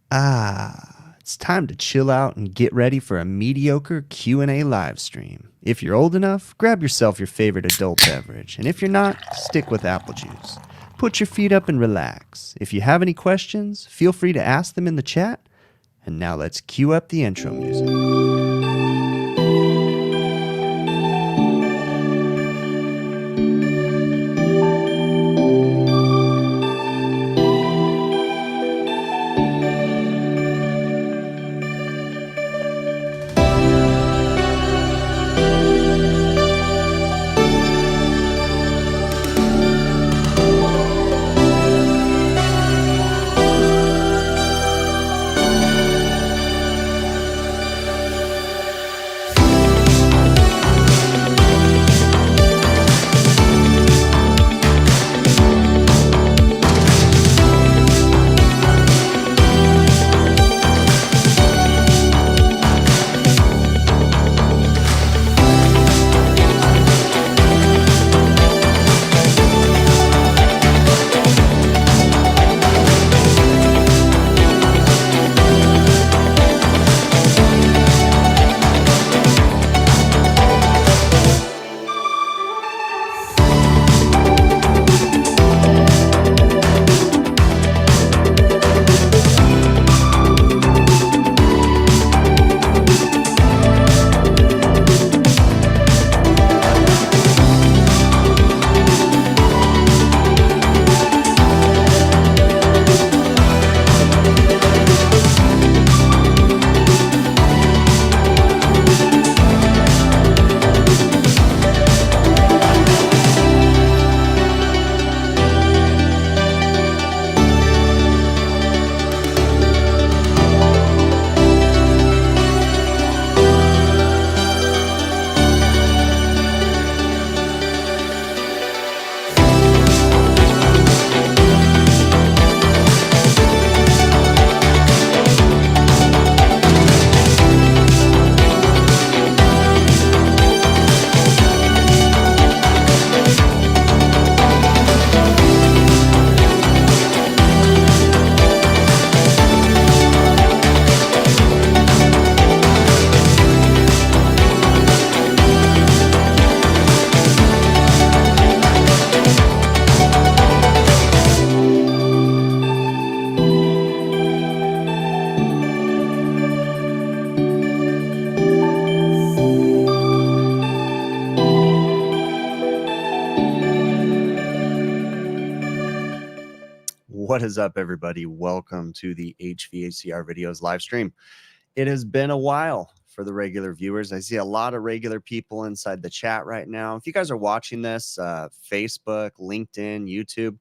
It's time to chill out and get ready for a mediocre Q&A live stream. If you're old enough, grab yourself your favorite adult beverage, and if you're not, stick with apple juice. Put your feet up and relax. If you have any questions, feel free to ask them in the chat. And now let's cue up the intro music. What is up, everybody? Welcome to the HVACR videos live stream. It has been a while for the regular viewers. I see a lot of regular people inside the chat right now. If you guys are watching this, Facebook, LinkedIn, YouTube,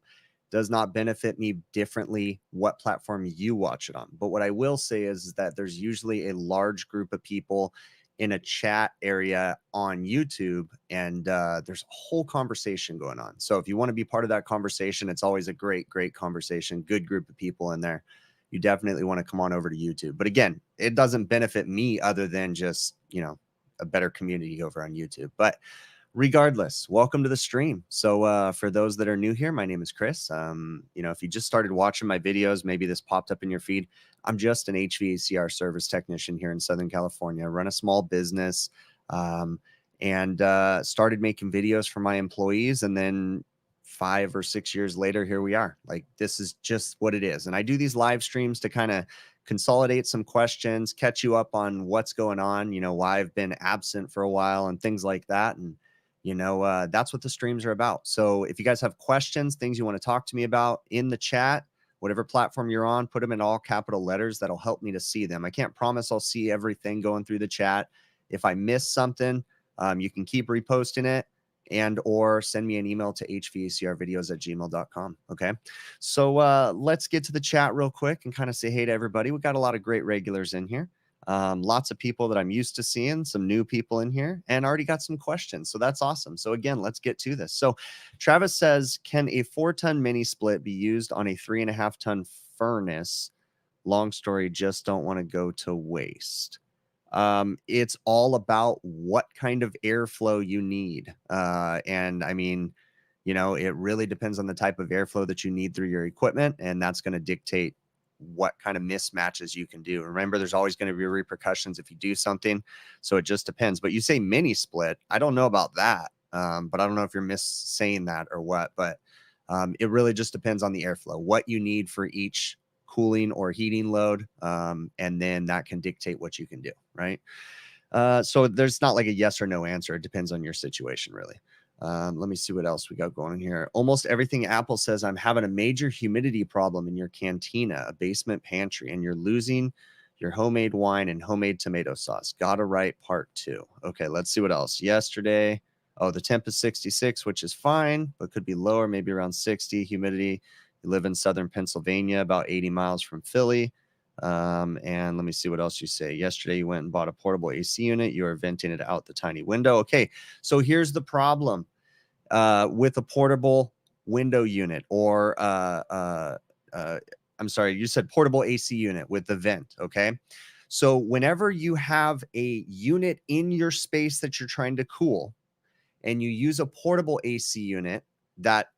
does not benefit me differently what platform you watch it on. But what I will say is that there's usually a large group of people in a chat area on YouTube, and there's a whole conversation going on. So if you want to be part of that conversation, it's always a great conversation, good group of people in there. You definitely want to come on over to YouTube. But again, it doesn't benefit me other than just, a better community over on YouTube. But regardless, welcome to the stream. So for those that are new here, my name is Chris. If you just started watching my videos, maybe this popped up in your feed. I'm just an HVACR service technician here in Southern California. I run a small business and started making videos for my employees. And then 5 or 6 years later, here we are. Like, this is just what it is. And I do these live streams to kind of consolidate some questions, catch you up on what's going on, why I've been absent for a while and things like that. And that's what the streams are about. So if you guys have questions, things you want to talk to me about in the chat, whatever platform you're on, put them in all capital letters. That'll help me to see them. I can't promise I'll see everything going through the chat. If I miss something, you can keep reposting it and or send me an email to hvacrvideos@gmail.com. Okay. So let's get to the chat real quick and kind of say hey to everybody. We got a lot of great regulars in here. Lots of people that I'm used to seeing, some new people in here, and already got some questions. So that's awesome. So again, let's get to this. So Travis says, can a 4-ton mini split be used on a 3.5-ton furnace? Long story, just don't want to go to waste. It's all about what kind of airflow you need. And I mean, it really depends on the type of airflow that you need through your equipment, and that's going to dictate what kind of mismatches you can do. Remember, there's always going to be repercussions if you do something. So it just depends. But you say mini split. I don't know about that. But I don't know if you're saying that or what. But it really just depends on the airflow, what you need for each cooling or heating load. And then that can dictate what you can do, right? So there's not like a yes or no answer. It depends on your situation, really. Let me see what else we got going here. Almost everything Apple says, I'm having a major humidity problem in your cantina, a basement pantry, and you're losing your homemade wine and homemade tomato sauce. Gotta write part 2. Okay, let's see what else. Yesterday, oh, the temp is 66, which is fine, but could be lower, maybe around 60. Humidity, you live in southern Pennsylvania, about 80 miles from Philly. And let me see what else you say. Yesterday, you went and bought a portable AC unit. You are venting it out the tiny window. Okay, so here's the problem with a portable window unit, or I'm sorry, you said portable AC unit with the vent. Okay, so whenever you have a unit in your space that you're trying to cool, and you use a portable AC unit that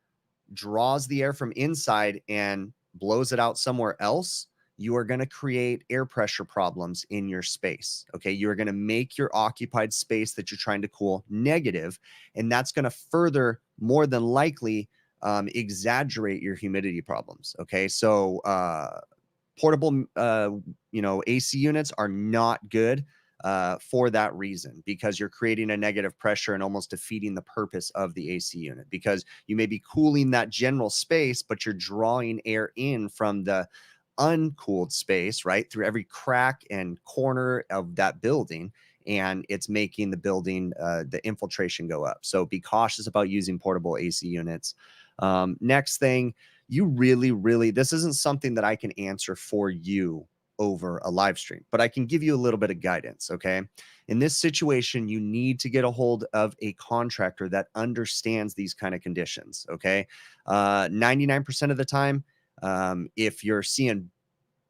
draws the air from inside and blows it out somewhere else, you are going to create air pressure problems in your space. Okay. You are going to make your occupied space that you're trying to cool negative, and that's going to further, more than likely, exaggerate your humidity problems. Okay. So, portable, AC units are not good for that reason, because you're creating a negative pressure and almost defeating the purpose of the AC unit, because you may be cooling that general space, but you're drawing air in from the uncooled space, right, through every crack and corner of that building, and it's making the building, the infiltration go up. So be cautious about using portable AC units. Next thing, you really, this isn't something that I can answer for you over a live stream, but I can give you a little bit of guidance. Okay. In this situation, you need to get a hold of a contractor that understands these kind of conditions. Okay. 99% of the time, if you're seeing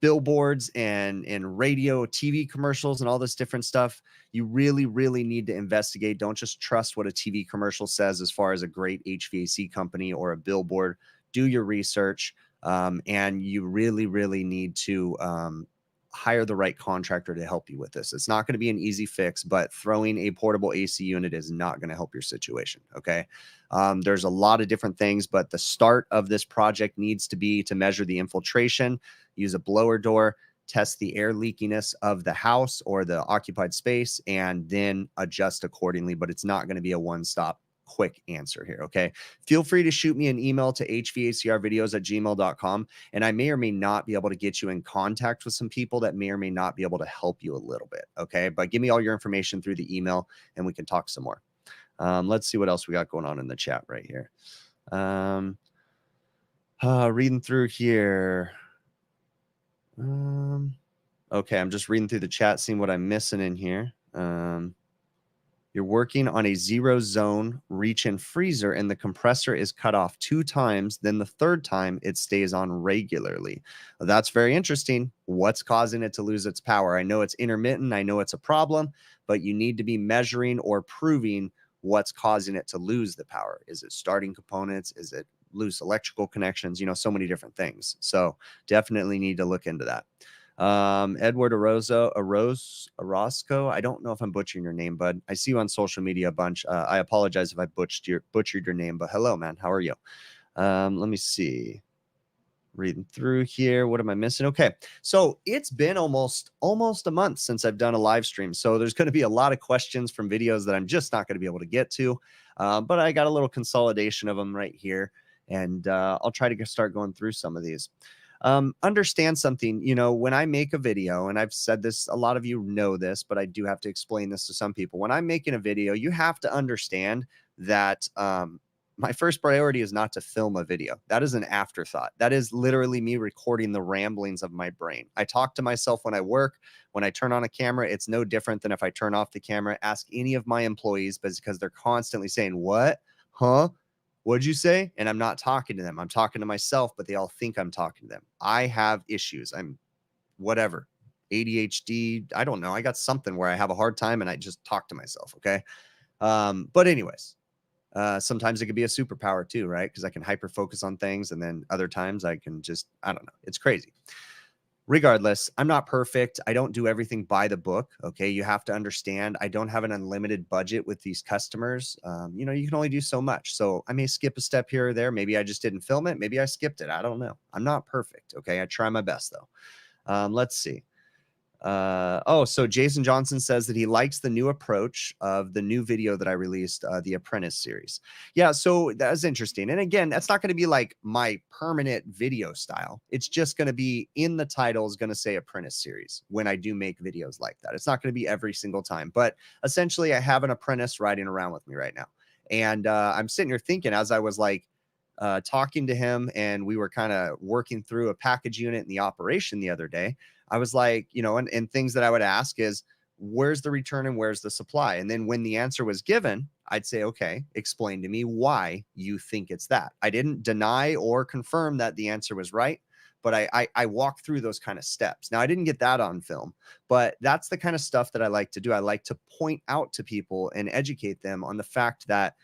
billboards and radio, TV commercials, and all this different stuff, you really need to investigate. Don't just trust what a TV commercial says as far as a great HVAC company or a billboard. Do your research, and you really need to hire the right contractor to help you with this. It's not going to be an easy fix, but throwing a portable AC unit is not going to help your situation. Okay. There's a lot of different things, but the start of this project needs to be to measure the infiltration, use a blower door, test the air leakiness of the house or the occupied space, and then adjust accordingly. But it's not going to be a one-stop quick answer here. Okay. Feel free to shoot me an email to hvacrvideos@gmail.com, and I may or may not be able to get you in contact with some people that may or may not be able to help you a little bit. Okay. But give me all your information through the email and we can talk some more. Let's see what else we got going on in the chat right here. Reading through here. Okay, I'm just reading through the chat, seeing what I'm missing in here. You're working on a 0 zone reach in freezer, and the compressor is cut off 2 times. Then the 3rd time it stays on regularly. Well, that's very interesting. What's causing it to lose its power? I know it's intermittent. I know it's a problem, but you need to be measuring or proving what's causing it to lose the power. Is it starting components? Is it loose electrical connections? So many different things. So definitely need to look into that. Edward Orozco. I don't know if I'm butchering your name, bud. I see you on social media a bunch. I apologize if I butchered your name, but hello, man. How are you? Let me see. Reading through here. What am I missing? Okay. So it's been almost a month since I've done a live stream. So there's going to be a lot of questions from videos that I'm just not going to be able to get to. But I got a little consolidation of them right here. And I'll try to start going through some of these. Understand something, when I make a video, and I've said this, a lot of you know this, but I do have to explain this to some people. When I'm making a video, you have to understand that my first priority is not to film a video. That is an afterthought. That is literally me recording the ramblings of my brain. I talk to myself when I work. When I turn on a camera, it's no different than if I turn off the camera. Ask any of my employees, because they're constantly saying, what? Huh? What'd you say? And I'm not talking to them. I'm talking to myself, but they all think I'm talking to them. I have issues. I'm whatever. ADHD. I don't know. I got something where I have a hard time and I just talk to myself. Okay. But anyways, sometimes it could be a superpower too, right? Because I can hyper focus on things, and then other times I can just, I don't know. It's crazy. regardless, I'm not perfect. I don't do everything by the book. Okay. You have to understand, I don't have an unlimited budget with these customers. You know, you can only do so much. So I may skip a step here or there. Maybe I just didn't film it. Maybe I skipped it. I don't know. I'm not perfect. Okay. I try my best though. Let's see. So Jason Johnson says that he likes the new approach of the new video that I released, the Apprentice Series. Yeah, so that's interesting. And again, that's not going to be like my permanent video style. It's just going to be in the title is going to say Apprentice Series when I do make videos like that. It's not going to be every single time, but essentially I have an apprentice riding around with me right now. And I'm sitting here thinking as I was like, talking to him and we were kind of working through a package unit in the operation the other day. I was like, you know, and things that I would ask is, where's the return and where's the supply? And then when the answer was given, I'd say, okay, explain to me why you think it's that. I didn't deny or confirm that the answer was right, but I walked through those kind of steps. Now, I didn't get that on film, but that's the kind of stuff that I like to do. I like to point out to people and educate them on the fact that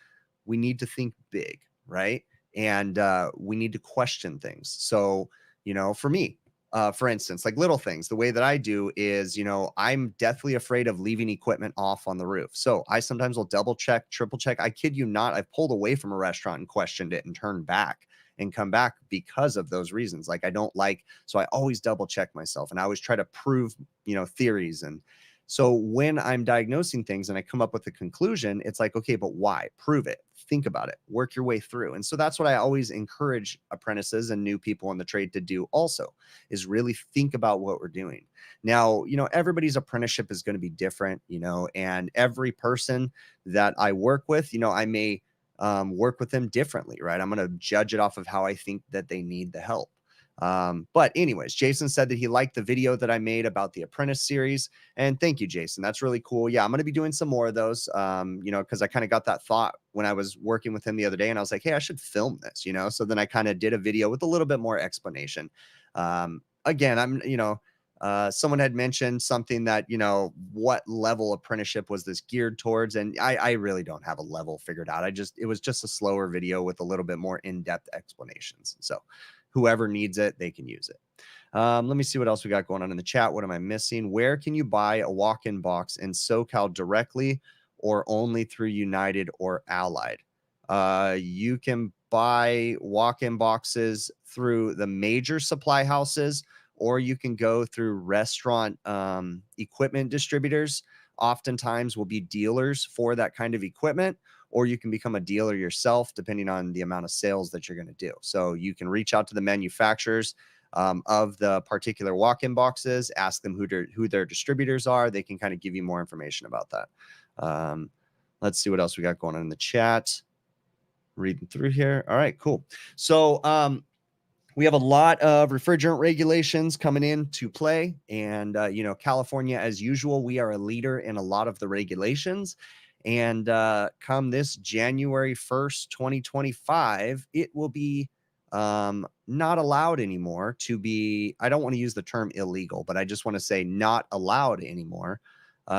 we need to think big, right? And we need to question things. So, you know, for me, for instance, like little things, the way that I do is, you know, I'm deathly afraid of leaving equipment off on the roof. So I sometimes will double check, triple check. I kid you not, I've pulled away from a restaurant and questioned it and turned back and come back because of those reasons. Like I don't like, so I always double check myself and I always try to prove, you know, theories. And so when I'm diagnosing things and I come up with a conclusion, it's like, okay, but why? Prove it. Think about it. Work your way through. And so that's what I always encourage apprentices and new people in the trade to do also, is really think about what we're doing. Now, you know, everybody's apprenticeship is going to be different, you know, and every person that I work with, you know, I may work with them differently, right? I'm going to judge it off of how I think that they need the help. But anyways, Jason said that he liked the video that I made about the Apprentice Series, and thank you, Jason. That's really cool. Yeah, I'm going to be doing some more of those, you know, because I kind of got that thought when I was working with him the other day and I was like, hey, I should film this, you know? So then I kind of did a video with a little bit more explanation. Again, I'm, you know, someone had mentioned something that, you know, what level apprenticeship was this geared towards? And I really don't have a level figured out. It was just a slower video with a little bit more in-depth explanations. So whoever needs it, they can use it. Let me see what else we got going on in the chat. What am I missing? Where can you buy a walk-in box in SoCal directly or only through United or Allied? You can buy walk-in boxes through the major supply houses, or you can go through restaurant equipment distributors. Oftentimes will be dealers for that kind of equipment, or you can become a dealer yourself depending on the amount of sales that you're going to do. So you can reach out to the manufacturers of the particular walk-in boxes, ask them who their distributors are. They can kind of give you more information about that. Let's see what else we got going on in the chat. Reading through here. All right, cool. So we have a lot of refrigerant regulations coming into play. And, you know, California, as usual, we are a leader in a lot of the regulations. And come this January 1st, 2025, it will be not allowed anymore to be, I don't want to use the term illegal, but I just want to say not allowed anymore.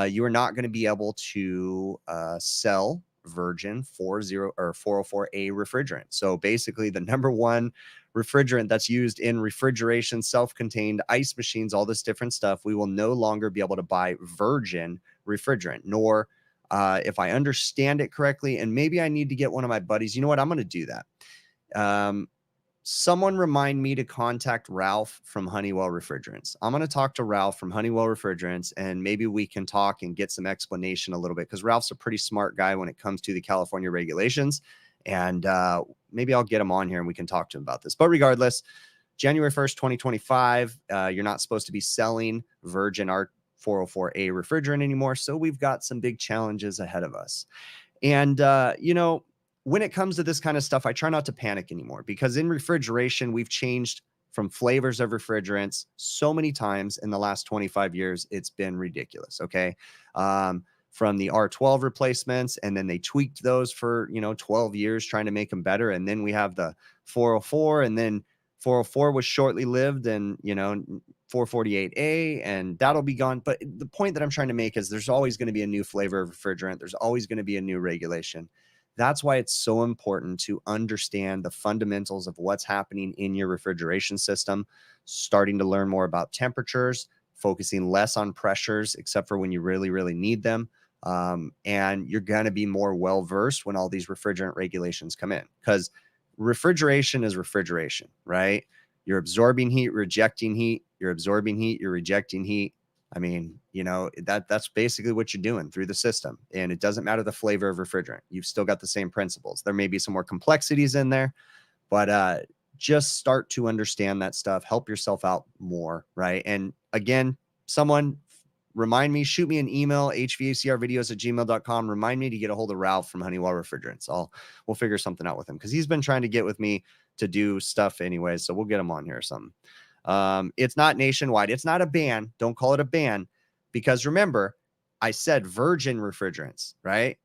You are not going to be able to sell virgin 404A refrigerant. So basically the number one refrigerant that's used in refrigeration, self-contained ice machines, all this different stuff, we will no longer be able to buy virgin refrigerant, nor if I understand it correctly, and maybe I need to get one of my buddies. You know what? I'm going to do that. Someone remind me to contact Ralph from Honeywell Refrigerants. I'm going to talk to Ralph from Honeywell Refrigerants, and maybe we can talk and get some explanation a little bit, because Ralph's a pretty smart guy when it comes to the California regulations. And maybe I'll get him on here and we can talk to him about this. But regardless, January 1st, 2025, you're not supposed to be selling virgin R404A refrigerant anymore. So we've got some big challenges ahead of us. And, you know, when it comes to this kind of stuff, I try not to panic anymore, because in refrigeration, we've changed from flavors of refrigerants so many times in the last 25 years. It's been ridiculous. Okay. From the R12 replacements, and then they tweaked those for, you know, 12 years trying to make them better. And then we have the 404, and then 404 was shortly lived, and, you know, 448A, and that'll be gone. But the point that I'm trying to make is there's always going to be a new flavor of refrigerant. There's always going to be a new regulation. That's why it's so important to understand the fundamentals of what's happening in your refrigeration system, starting to learn more about temperatures, focusing less on pressures, except for when you really, really need them. And you're going to be more well-versed when all these refrigerant regulations come in, because refrigeration is refrigeration, right? You're absorbing heat, rejecting heat, you're absorbing heat, you're rejecting heat. I mean, that's basically what you're doing through the system. And it doesn't matter the flavor of refrigerant. You've still got the same principles. There may be some more complexities in there, but just start to understand that stuff. Help yourself out more, right? And again, someone remind me, shoot me an email, hvacrvideos@gmail.com. Remind me to get a hold of Ralph from Honeywell Refrigerants. We'll figure something out with him, because he's been trying to get with me to do stuff anyway. So we'll get him on here or something. It's not nationwide. It's not a ban. Don't call it a ban, because remember, I said virgin refrigerants, right?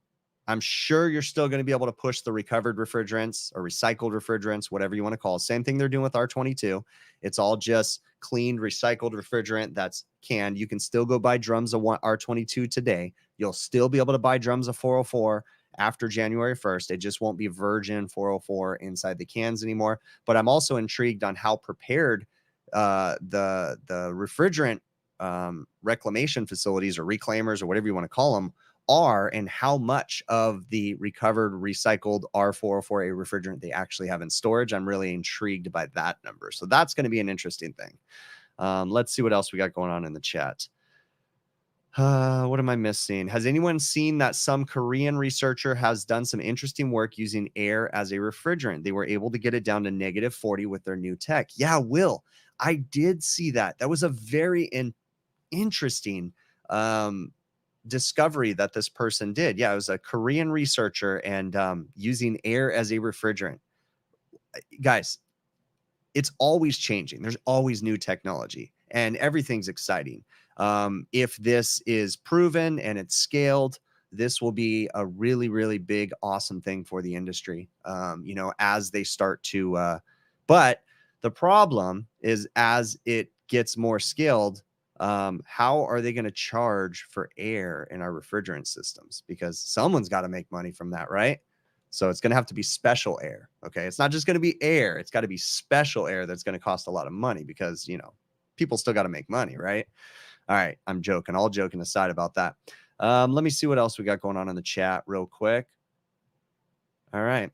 I'm sure you're still going to be able to push the recovered refrigerants or recycled refrigerants, whatever you want to call it. Same thing they're doing with R22. It's all just cleaned, recycled refrigerant that's canned. You can still go buy drums of R22 today. You'll still be able to buy drums of 404 after January 1st. It just won't be virgin 404 inside the cans anymore. But I'm also intrigued on how prepared the refrigerant reclamation facilities or reclaimers or whatever you want to call them are, and how much of the recovered recycled R404A refrigerant they actually have in storage. I'm really intrigued by that number. So that's going to be an interesting thing. Let's see what else we got going on in the chat. What am I missing? Has anyone seen that some Korean researcher has done some interesting work using air as a refrigerant? They were able to get it down to -40 with their new tech. Yeah, Will, I did see that. That was a very interesting discovery that this person did. Yeah, it was a Korean researcher, and using air as a refrigerant. Guys, it's always changing. There's always new technology, and everything's exciting. If this is proven and it's scaled, this will be a really, really big, awesome thing for the industry, as they start to, but the problem is, as it gets more scaled, how are they going to charge for air in our refrigerant systems? Because someone's got to make money from that, right? So it's going to have to be special air. Okay. It's not just going to be air. It's got to be special air that's going to cost a lot of money, because, people still got to make money, right? All right. I'm joking. All joking aside about that. Let me see what else we got going on in the chat real quick. All right.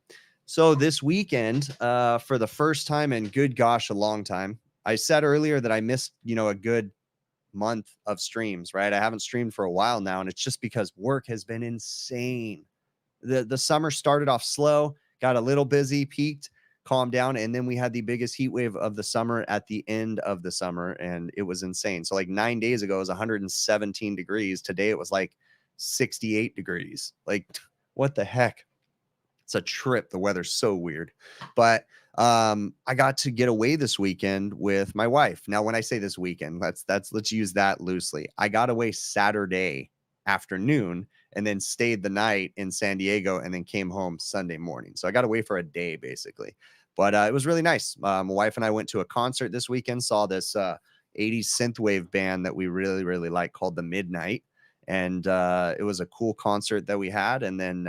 So this weekend, for the first time in, good gosh, a long time, I said earlier that I missed, a good month of streams, right? I haven't streamed for a while now, and it's just because work has been insane. The summer started off slow, got a little busy, peaked, calmed down, and then we had the biggest heat wave of the summer at the end of the summer, and it was insane. So like 9 days ago, it was 117 degrees. Today it was like 68 degrees. Like, what the heck? It's a trip. The weather's so weird. But I got to get away this weekend with my wife. Now, when I say this weekend, let's use that loosely. I got away Saturday afternoon and then stayed the night in San Diego and then came home Sunday morning. So I got away for a day, basically. But it was really nice. My wife and I went to a concert this weekend, saw this 80s synthwave band that we really, really like called The Midnight. And it was a cool concert that we had. And then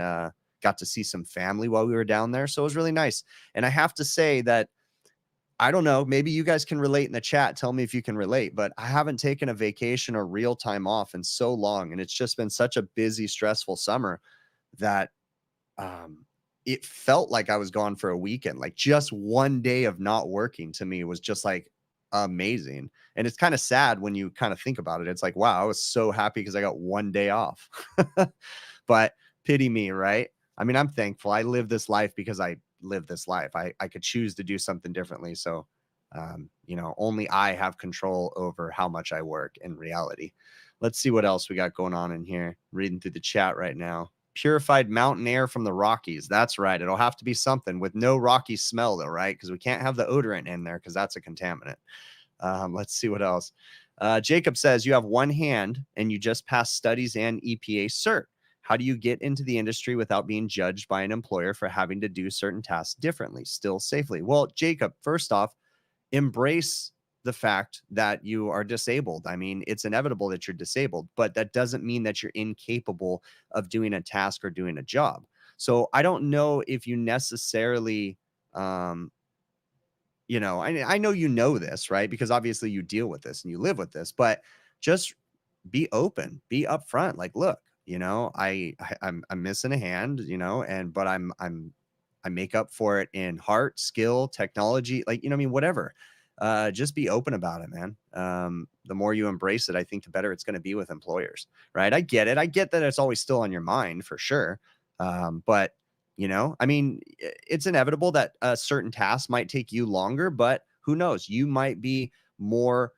got to see some family while we were down there. So it was really nice. And I have to say that, I don't know, maybe you guys can relate in the chat. Tell me if you can relate, but I haven't taken a vacation or real time off in so long. And it's just been such a busy, stressful summer that it felt like I was gone for a weekend. Like, just one day of not working to me was just like amazing. And it's kind of sad when you kind of think about it. It's like, wow, I was so happy because I got one day off. But pity me, right? I mean, I'm thankful. I live this life because I live this life. I could choose to do something differently. So, only I have control over how much I work in reality. Let's see what else we got going on in here. Reading through the chat right now. Purified mountain air from the Rockies. That's right. It'll have to be something with no rocky smell, though, right? Because we can't have the odorant in there, because that's a contaminant. Let's see what else. Jacob says, you have one hand and you just passed studies and EPA cert. How do you get into the industry without being judged by an employer for having to do certain tasks differently, still safely? Well, Jacob, first off, embrace the fact that you are disabled. I mean, it's inevitable that you're disabled, but that doesn't mean that you're incapable of doing a task or doing a job. So I don't know if you necessarily, I know you know this, right? Because obviously you deal with this and you live with this, but just be open, be upfront. Like, look, I'm missing a hand, but I make up for it in heart, skill, technology, like, whatever. Just be open about it, man. The more you embrace it, I think the better it's going to be with employers, right? I get it. I get that it's always still on your mind for sure. But it's inevitable that a certain task might take you longer, but who knows? You might be more,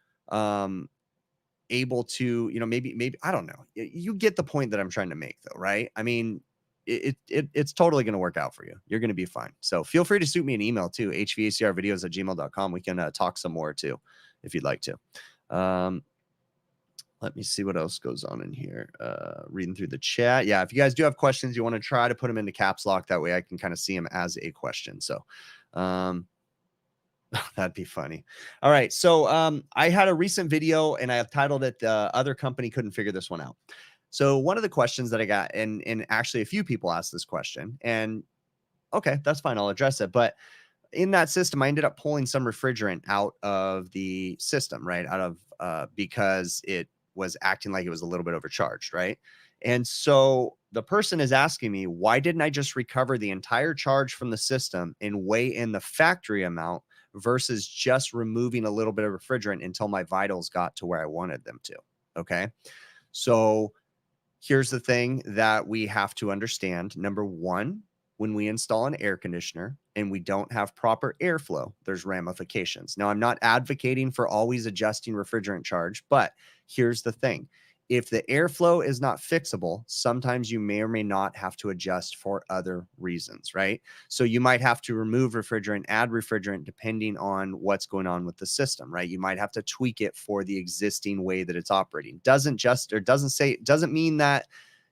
able to, maybe, I don't know. You get the point that I'm trying to make though, right? I mean, it's totally going to work out for you. You're going to be fine. So feel free to shoot me an email too, hvacrvideos@gmail.com. We can talk some more too, if you'd like to. Let me see what else goes on in here. Reading through the chat. Yeah, if you guys do have questions, you want to try to put them into caps lock. That way I can kind of see them as a question. So, that'd be funny. All right. So I had a recent video and I have titled it, "The Other Company Couldn't Figure This One Out." So one of the questions that I got, and actually a few people asked this question, and okay, that's fine. I'll address it. But in that system, I ended up pulling some refrigerant out of the system, right? Out of because it was acting like it was a little bit overcharged, right? And so the person is asking me, why didn't I just recover the entire charge from the system and weigh in the factory amount versus just removing a little bit of refrigerant until my vitals got to where I wanted them to? Okay. So here's the thing that we have to understand. Number one, when we install an air conditioner and we don't have proper airflow, there's ramifications. Now, I'm not advocating for always adjusting refrigerant charge, but here's the thing. If the airflow is not fixable, sometimes you may or may not have to adjust for other reasons, right? So you might have to remove refrigerant, add refrigerant, depending on what's going on with the system, right? You might have to tweak it for the existing way that it's operating. Doesn't mean that,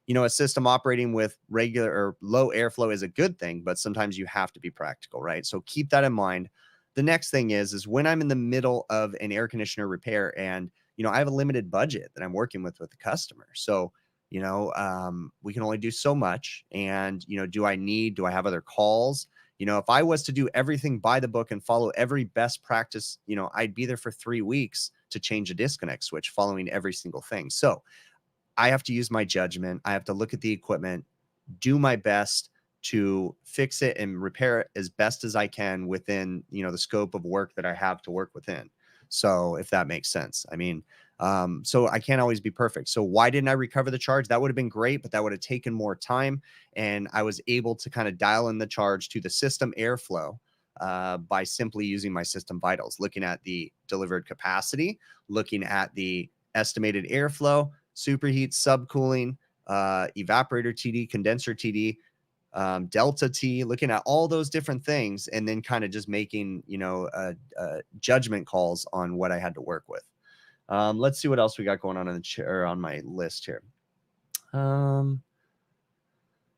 a system operating with regular or low airflow is a good thing, but sometimes you have to be practical, right? So keep that in mind. The next thing is when I'm in the middle of an air conditioner repair and, I have a limited budget that I'm working with the customer. So, we can only do so much. And, do I have other calls? If I was to do everything by the book and follow every best practice, I'd be there for 3 weeks to change a disconnect switch following every single thing. So I have to use my judgment. I have to look at the equipment, do my best to fix it and repair it as best as I can within, the scope of work that I have to work within. So if that makes sense, so I can't always be perfect. So why didn't I recover the charge? That would have been great, but that would have taken more time. And I was able to kind of dial in the charge to the system airflow by simply using my system vitals, looking at the delivered capacity, looking at the estimated airflow, superheat, subcooling, evaporator TD, condenser TD, delta T, looking at all those different things, and then kind of just making, judgment calls on what I had to work with. Let's see what else we got going on in the chair on my list here.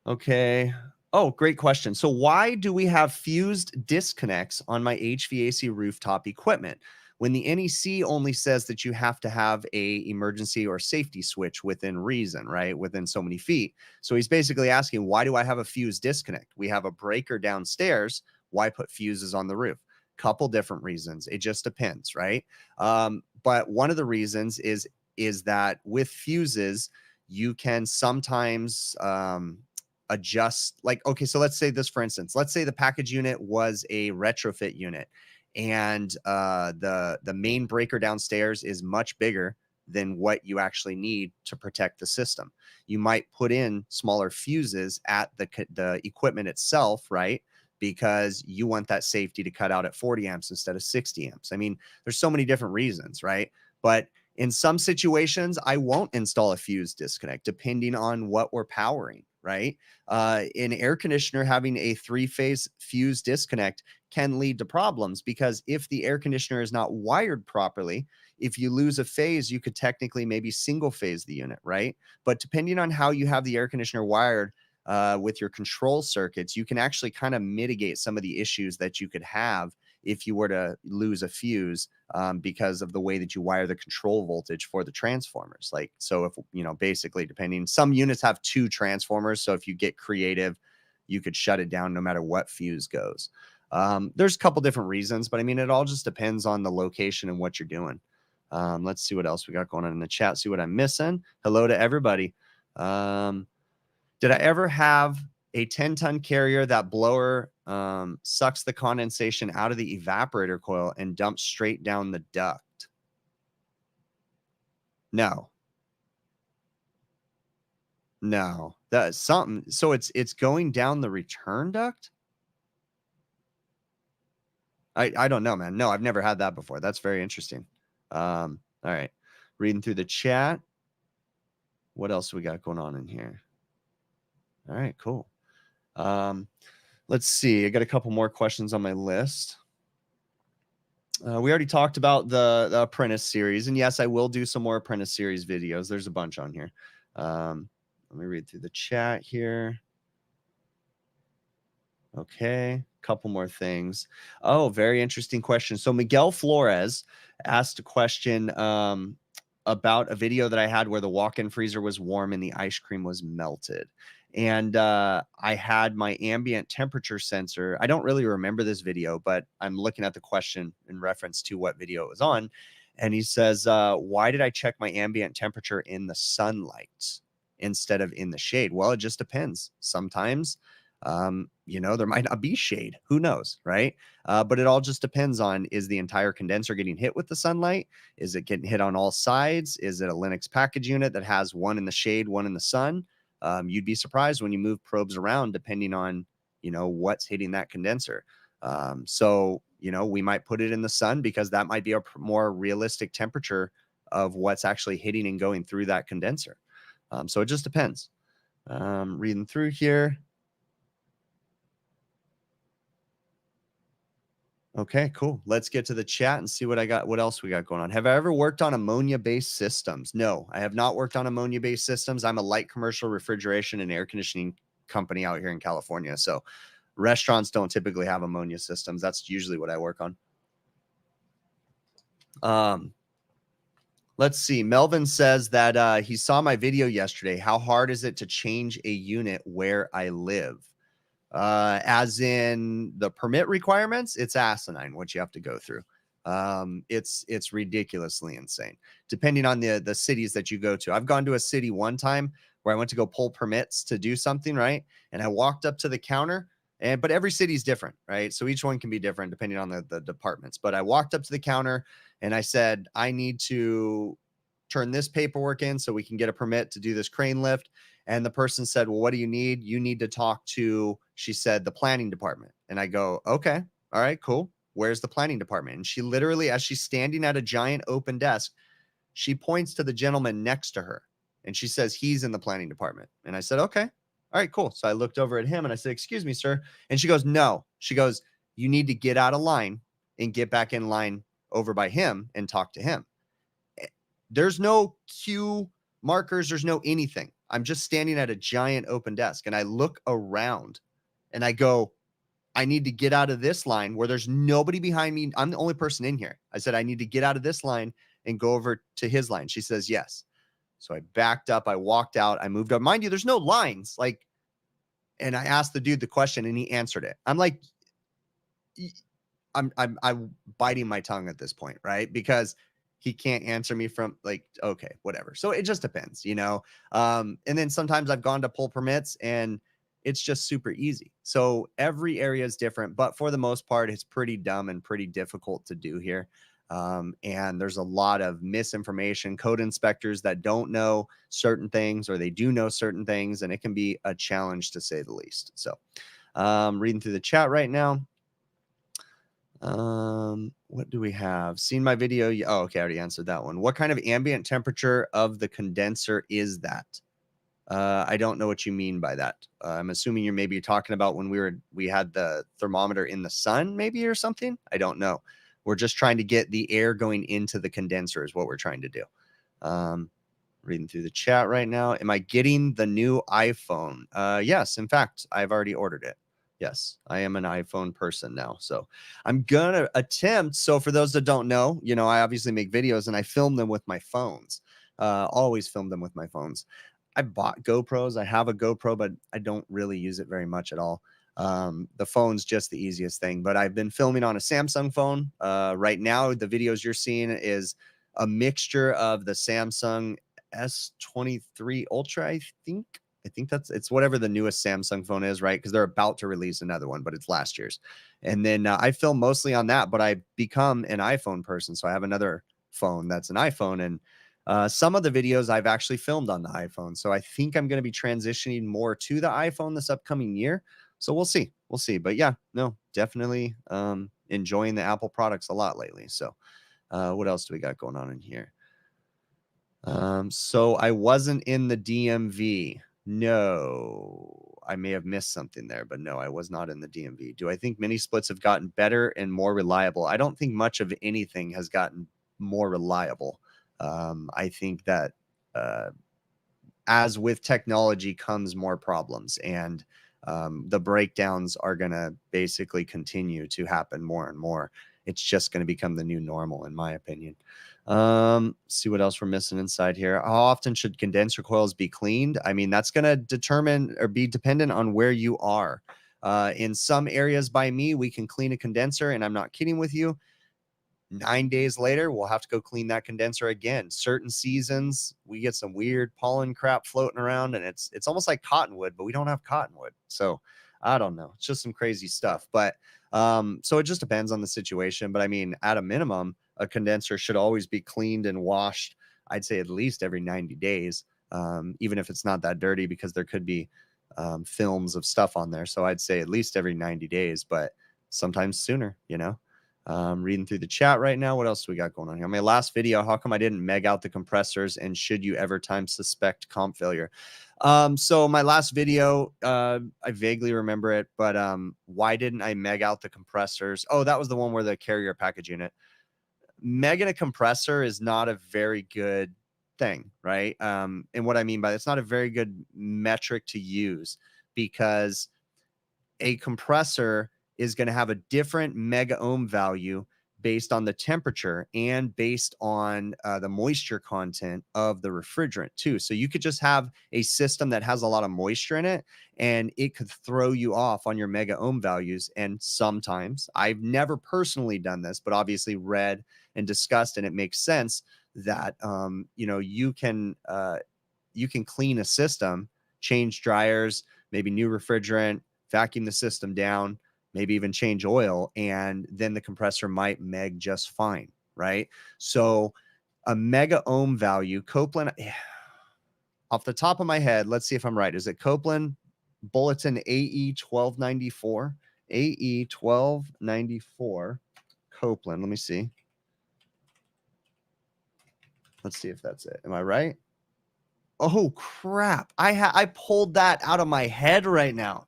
Okay. Oh, great question. So why do we have fused disconnects on my HVAC rooftop equipment when the NEC only says that you have to have a emergency or safety switch within reason, right? Within so many feet. So he's basically asking, why do I have a fused disconnect? We have a breaker downstairs. Why put fuses on the roof? Couple different reasons. It just depends, right? But one of the reasons is that with fuses, you can sometimes adjust, like, okay, so let's say this, for instance, let's say the package unit was a retrofit unit and the main breaker downstairs is much bigger than what you actually need to protect the system. You might put in smaller fuses at the equipment itself, right? Because you want that safety to cut out at 40 amps instead of 60 amps. I mean, there's so many different reasons, right? But in some situations, I won't install a fuse disconnect depending on what we're powering, right? An air conditioner having a 3-phase fuse disconnect can lead to problems because if the air conditioner is not wired properly, if you lose a phase, you could technically maybe single phase the unit, right? But depending on how you have the air conditioner wired, with your control circuits, you can actually kind of mitigate some of the issues that you could have if you were to lose a fuse because of the way that you wire the control voltage for the transformers. Like, so if, basically depending, some units have 2 transformers. So if you get creative, you could shut it down no matter what fuse goes. There's a couple different reasons, but I mean, it all just depends on the location and what you're doing. Let's see what else we got going on in the chat. See what I'm missing. Hello to everybody. Did I ever have a 10-ton carrier that blower sucks the condensation out of the evaporator coil and dumps straight down the duct? No. No. That's something. So it's going down the return duct? I don't know, man. No, I've never had that before. That's very interesting. All right. Reading through the chat. What else we got going on in here? All right, cool. Let's see. I got a couple more questions on my list. We already talked about the Apprentice Series. And yes, I will do some more Apprentice Series videos. There's a bunch on here. Let me read through the chat here. Okay, couple more things. Oh, very interesting question. So Miguel Flores asked a question about a video that I had where the walk-in freezer was warm and the ice cream was melted. And I had my ambient temperature sensor. I don't really remember this video, but I'm looking at the question in reference to what video it was on. And he says, why did I check my ambient temperature in the sunlight instead of in the shade? Well, it just depends. Sometimes there might not be shade. Who knows, right? But it all just depends on, is the entire condenser getting hit with the sunlight? Is it getting hit on all sides? Is it a Linux package unit that has one in the shade, one in the sun? You'd be surprised when you move probes around, depending on, what's hitting that condenser. So we might put it in the sun because that might be a more realistic temperature of what's actually hitting and going through that condenser. So it just depends. Reading through here. Okay, cool. Let's get to the chat and see what else we got going on. Have I ever worked on ammonia-based systems? No, I have not worked on ammonia-based systems. I'm a light commercial refrigeration and air conditioning company out here in California. So restaurants don't typically have ammonia systems. That's usually what I work on. Let's see. Melvin says that he saw my video yesterday. How hard is it to change a unit where I live? As in the permit requirements, it's asinine what you have to go through. It's ridiculously insane, depending on the cities that you go to. I've gone to a city one time where I went to go pull permits to do something, right? And I walked up to the counter, but every city is different, right? So each one can be different depending on the departments. But I walked up to the counter and I said, I need to turn this paperwork in so we can get a permit to do this crane lift. And the person said, well, what do you need? You need to talk to, she said, the planning department. And I go, okay, all right, cool. Where's the planning department? And she literally, as she's standing at a giant open desk, she points to the gentleman next to her. And she says, he's in the planning department. And I said, okay, all right, cool. So I looked over at him and I said, excuse me, sir. And she goes, no. She goes, you need to get out of line and get back in line over by him and talk to him. There's no queue markers. There's no anything. I'm just standing at a giant open desk and I look around and I go, I need to get out of this line where there's nobody behind me. I'm the only person in here. I said, I need to get out of this line and go over to his line. She says, yes. So I backed up. I walked out. I moved up. Mind you, there's no lines. And I asked the dude the question and he answered it. I'm like, I'm biting my tongue at this point, right? Because he can't answer me from okay, whatever. So it just depends, and then sometimes I've gone to pull permits and it's just super easy. So every area is different, but for the most part, it's pretty dumb and pretty difficult to do here. And there's a lot of misinformation, code inspectors that don't know certain things or they do know certain things, and it can be a challenge to say the least. So reading through the chat right now. What do we have? Seen my video? Oh, okay. I already answered that one. What kind of ambient temperature of the condenser is that? I don't know what you mean by that. I'm assuming you're maybe talking about when we had the thermometer in the sun, maybe, or something. I don't know. We're just trying to get the air going into the condenser is what we're trying to do. Reading through the chat right now. Am I getting the new iPhone? Yes. In fact, I've already ordered it. Yes, I am an iPhone person now. So I'm going to attempt. So for those that don't know, I obviously make videos and I film them with my phones. Always film them with my phones. I bought GoPros. I have a GoPro, but I don't really use it very much at all. The phone's just the easiest thing, but I've been filming on a Samsung phone. Right now, the videos you're seeing is a mixture of the Samsung S23 Ultra, I think. I think it's whatever the newest Samsung phone is, right? Because they're about to release another one, but it's last year's. And then I film mostly on that, but I become an iPhone person. So I have another phone that's an iPhone. And some of the videos I've actually filmed on the iPhone. So I think I'm going to be transitioning more to the iPhone this upcoming year. So we'll see. We'll see. But yeah, no, definitely enjoying the Apple products a lot lately. So what else do we got going on in here? So I wasn't in the DMV. No, I may have missed something there, but no, I was not in the DMV. Do I think mini splits have gotten better and more reliable? I don't think much of anything has gotten more reliable. I think that as with technology comes more problems, and the breakdowns are going to basically continue to happen more and more. It's just going to become the new normal, in my opinion. See what else we're missing inside here. How often should condenser coils be cleaned? I mean, that's going to determine or be dependent on where you are. In some areas by me, we can clean a condenser, and I'm not kidding with you. 9 days later, we'll have to go clean that condenser again. Certain seasons, we get some weird pollen crap floating around, and it's almost like cottonwood, but we don't have cottonwood. So I don't know. It's just some crazy stuff. But so it just depends on the situation. But I mean, at a minimum, a condenser should always be cleaned and washed. I'd say at least every 90 days, even if it's not that dirty, because there could be films of stuff on there. So I'd say at least every 90 days, but sometimes sooner, you know. Reading through the chat right now. What else do we got going on here? My last video, how come I didn't meg out the compressors, and should you ever time suspect comp failure? So my last video, I vaguely remember it, but why didn't I meg out the compressors? Oh, that was the one where the carrier package unit. Megging a compressor is not a very good thing, right? And what I mean by that's not a very good metric to use, because a compressor is going to have a different mega ohm value based on the temperature and based on the moisture content of the refrigerant too. So you could just have a system that has a lot of moisture in it, and it could throw you off on your mega ohm values. And sometimes, I've never personally done this, but obviously read and discussed, and it makes sense that you can clean a system, change dryers, maybe new refrigerant, vacuum the system down, maybe even change oil, and then the compressor might meg just fine, right? So a mega ohm value, Copeland, off the top of my head, let's see if I'm right. Is it Copeland bulletin AE 1294? AE 1294 Copeland. Let me see. Let's see if that's it. Am I right? Oh crap. I pulled that out of my head right now.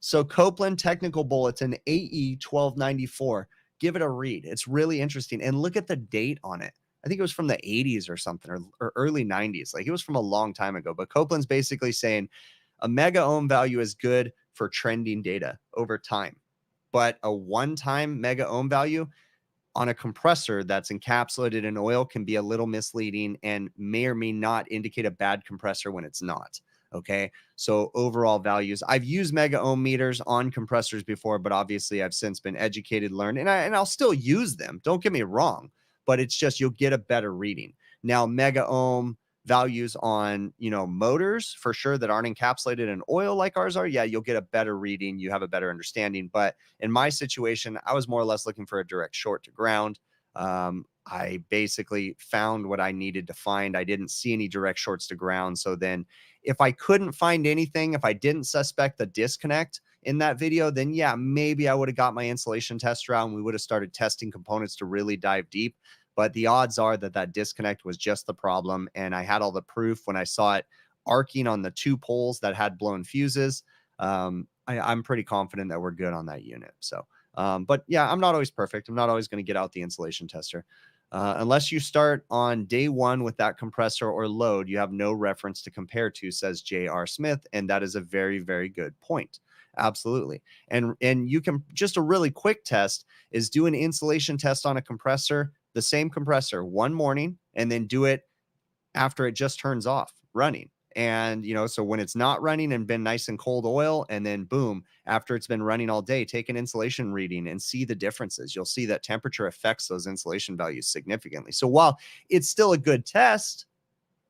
So Copeland Technical Bulletin AE 1294. Give it a read. It's really interesting. And look at the date on it. I think it was from the 80s or something, or early 90s. Like, it was from a long time ago. But Copeland's basically saying a mega ohm value is good for trending data over time. But a one-time mega ohm value on a compressor that's encapsulated in oil can be a little misleading and may or may not indicate a bad compressor when it's not. Okay. So overall values, I've used mega ohm meters on compressors before, but obviously I've since been educated, learned, and I'll still use them. Don't get me wrong, but it's just, you'll get a better reading. Now, mega ohm values on, motors for sure that aren't encapsulated in oil like ours are, yeah, you'll get a better reading. You have a better understanding. But in my situation, I was more or less looking for a direct short to ground. I basically found what I needed to find. I didn't see any direct shorts to ground. So then if I couldn't find anything, if I didn't suspect the disconnect in that video, then yeah, maybe I would have got my insulation tester out and we would have started testing components to really dive deep. But the odds are that that disconnect was just the problem. And I had all the proof when I saw it arcing on the two poles that had blown fuses. I'm pretty confident that we're good on that unit. So, but yeah, I'm not always perfect. I'm not always going to get out the insulation tester. Unless you start on day one with that compressor or load, you have no reference to compare to, says J.R. Smith. And that is a very, very good point. Absolutely. And you can, just a really quick test is do an insulation test on a compressor, the same compressor, one morning, and then do it after it just turns off running. And, so when it's not running and been nice and cold oil, and then boom, after it's been running all day, take an insulation reading and see the differences. You'll see that temperature affects those insulation values significantly. So while it's still a good test,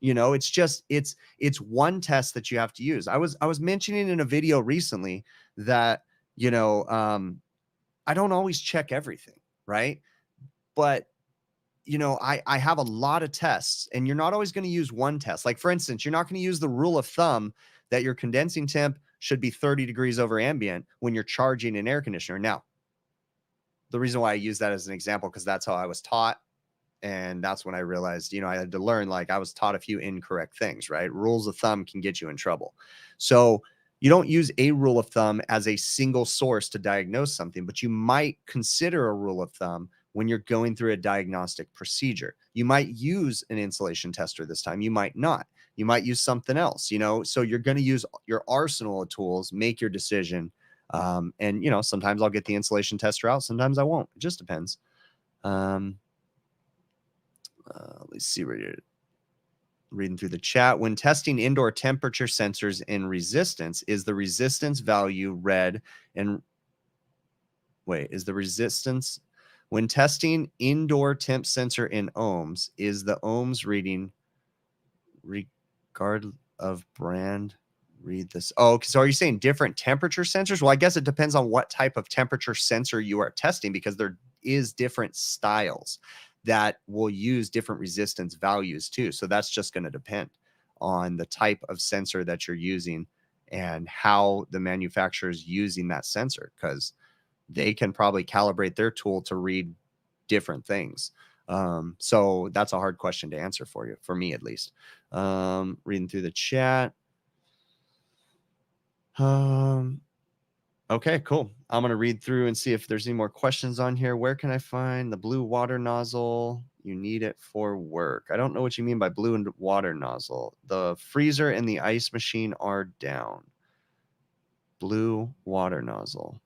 it's one test that you have to use. I was mentioning in a video recently that, I don't always check everything, right? But I have a lot of tests, and you're not always going to use one test. Like, for instance, you're not going to use the rule of thumb that your condensing temp should be 30 degrees over ambient when you're charging an air conditioner. Now, the reason why I use that as an example, because that's how I was taught. And that's when I realized, I had to learn, like, I was taught a few incorrect things, right? Rules of thumb can get you in trouble. So you don't use a rule of thumb as a single source to diagnose something, but you might consider a rule of thumb when you're going through a diagnostic procedure. You might use an insulation tester this time. You might not. You might use something else, so you're going to use your arsenal of tools, make your decision. And, sometimes I'll get the insulation tester out. Sometimes I won't. It just depends. Let's see where you're reading through the chat. When testing indoor temperature sensors in resistance, is the resistance value read and is the resistance when testing indoor temp sensor in ohms, is the ohms reading regard of brand? Read this. Oh, so are you saying different temperature sensors? Well, I guess it depends on what type of temperature sensor you are testing, because there is different styles that will use different resistance values too. So that's just going to depend on the type of sensor that you're using and how the manufacturer is using that sensor, because they can probably calibrate their tool to read different things. So that's a hard question to answer for you, for me at least. Reading through the chat. Okay, cool. I'm going to read through and see if there's any more questions on here. Where can I find the blue water nozzle? You need it for work. I don't know what you mean by blue and water nozzle. The freezer and the ice machine are down. Blue water nozzle.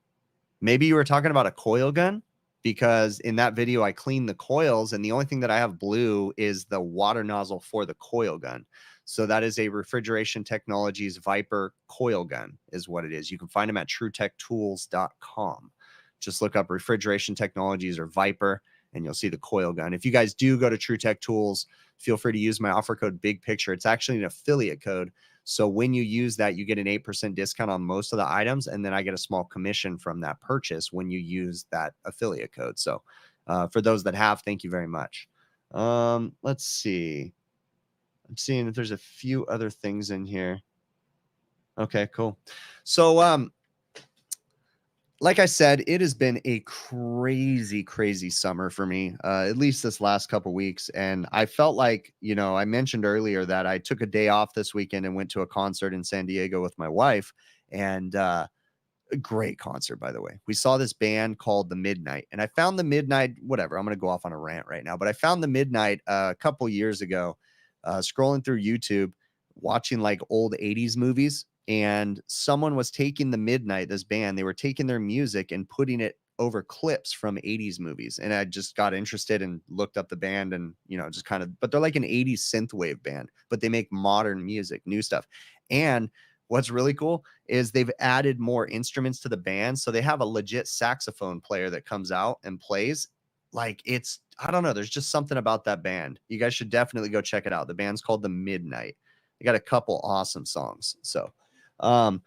Maybe you were talking about a coil gun, because in that video I cleaned the coils, and the only thing that I have blue is the water nozzle for the coil gun. So that is a Refrigeration Technologies Viper coil gun is what it is. You can find them at truetechtools.com. Just look up Refrigeration Technologies or Viper, and you'll see the coil gun. If you guys do go to True Tech Tools, feel free to use my offer code Big Picture. It's actually an affiliate code. So when you use that, you get an 8% discount on most of the items, and then I get a small commission from that purchase when you use that affiliate code. So for those that have, thank you very much. Let's see. I'm seeing if there's a few other things in here. Okay, cool. So like I said, it has been a crazy, crazy summer for me, at least this last couple weeks. And I felt like, I mentioned earlier that I took a day off this weekend and went to a concert in San Diego with my wife. And a great concert, by the way. We saw this band called The Midnight. And I found The Midnight, whatever, I'm going to go off on a rant right now. But I found The Midnight a couple years ago, scrolling through YouTube, watching like old 80s movies. And someone was taking The Midnight, this band, they were taking their music and putting it over clips from 80s movies. And I just got interested and looked up the band, and, just kind of, but they're like an 80s synthwave band, but they make modern music, new stuff. And what's really cool is they've added more instruments to the band. So they have a legit saxophone player that comes out and plays. Like, I don't know, there's just something about that band. You guys should definitely go check it out. The band's called The Midnight. They got a couple awesome songs. So all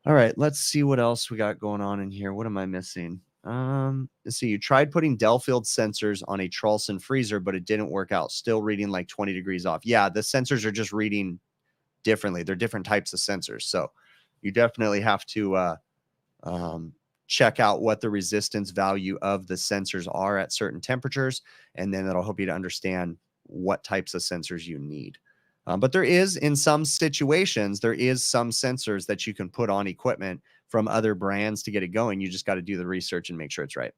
right, let's see what else we got going on in here. What am I missing? Let's see. You tried putting Delfield sensors on a Charleston freezer, but it didn't work out. Still reading like 20 degrees off. Yeah, the sensors are just reading differently. They're different types of sensors. So you definitely have to check out what the resistance value of the sensors are at certain temperatures, and then that'll help you to understand what types of sensors you need. But there is, in some situations, there is some sensors that you can put on equipment from other brands to get it going. You just got to do the research and make sure it's right.